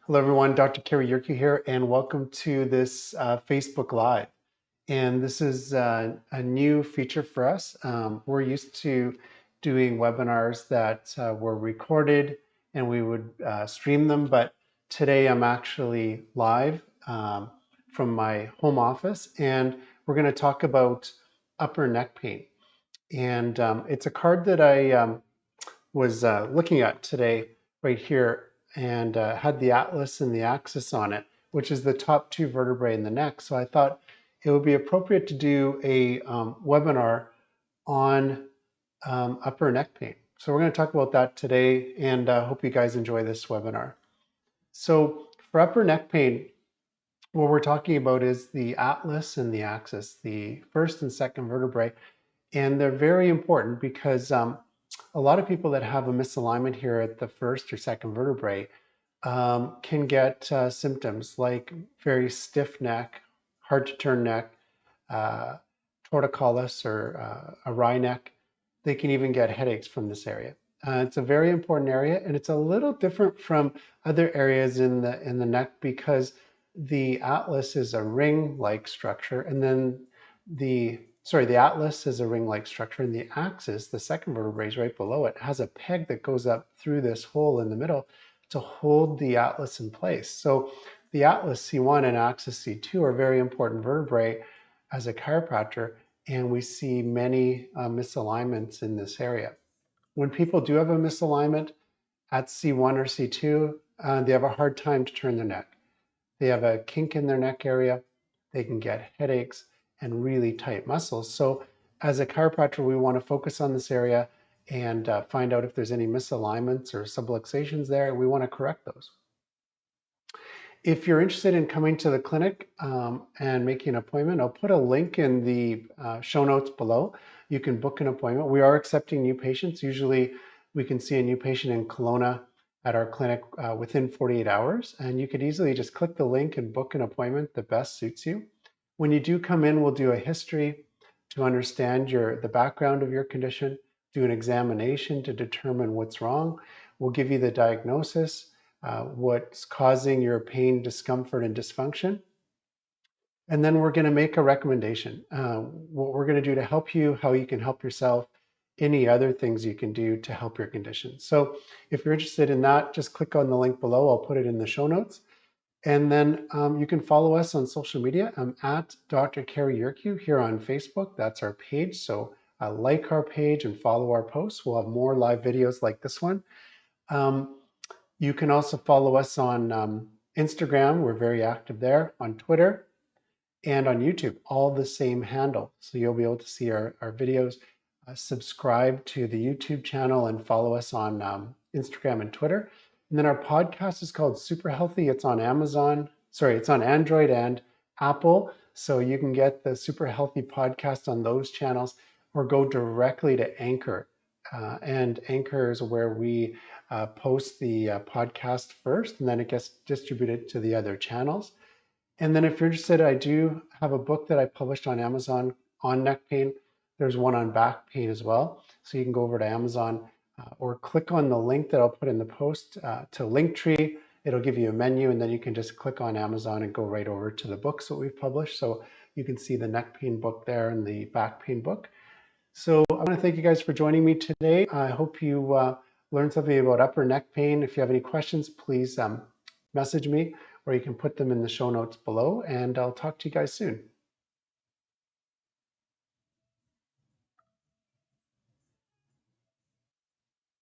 Hello, everyone. Dr. Kerry Yerke here, and welcome to this Facebook Live. And this is a new feature for us. We're used to doing webinars that were recorded and we would stream them, but today I'm actually live from my home office, and we're going to talk about upper neck pain. And it's a card that I was looking at today right here and had the atlas and the axis on it, which is the top two vertebrae in the neck. So I thought it would be appropriate to do a webinar on upper neck pain. So we're going to talk about that today, and hope you guys enjoy this webinar. So for upper neck pain, what we're talking about is the atlas and the axis, the first and second vertebrae, and they're very important because a lot of people that have a misalignment here at the first or second vertebrae can get symptoms like very stiff neck, hard to turn neck, uh, torticollis or a wry neck. They can even get headaches from this area. It's a very important area, and it's a little different from other areas in the neck because the atlas is a ring-like structure, and then the atlas is a ring-like structure, and the axis, the second vertebrae is right below it, has a peg that goes up through this hole in the middle to hold the atlas in place. So the atlas C1 and axis C2 are very important vertebrae as a chiropractor, and we see many misalignments in this area. When people do have a misalignment at C1 or C2, they have a hard time to turn their neck. They have a kink in their neck area, they can get headaches and really tight muscles. So as a chiropractor, we want to focus on this area and find out if there's any misalignments or subluxations there. We want to correct those. If you're interested in coming to the clinic and making an appointment, I'll put a link in the show notes below. You can book an appointment. We are accepting new patients. Usually we can see a new patient in Kelowna at our clinic within 48 hours. And you could easily just click the link and book an appointment that best suits you. When you do come in, we'll do a history to understand the background of your condition, do an examination to determine what's wrong. We'll give you the diagnosis, what's causing your pain, discomfort, and dysfunction. And then we're going to make a recommendation. What we're going to do to help you, how you can help yourself, any other things you can do to help your condition. So if you're interested in that, just click on the link below. I'll put it in the show notes. And then you can follow us on social media. I'm at Dr. Kerry Yerke here on Facebook. That's our page. So like our page and follow our posts. We'll have more live videos like this one. You can also follow us on Instagram. We're very active there, on Twitter, and on YouTube, all the same handle. So you'll be able to see our videos. Subscribe to the YouTube channel and follow us on Instagram and Twitter. And then our podcast is called Super Healthy. It's on it's on Android and Apple. So you can get the Super Healthy podcast on those channels or go directly to Anchor. And Anchor is where we post the podcast first, and then it gets distributed to the other channels. And then if you're interested, I do have a book that I published on Amazon on neck pain. There's one on back pain as well. So you can go over to Amazon or click on the link that I'll put in the post to Linktree. It'll give you a menu, and then you can just click on Amazon and go right over to the books that we've published. So you can see the neck pain book there and the back pain book. So I want to thank you guys for joining me today. I hope you learned something about upper neck pain. If you have any questions, please message me, or you can put them in the show notes below, and I'll talk to you guys soon.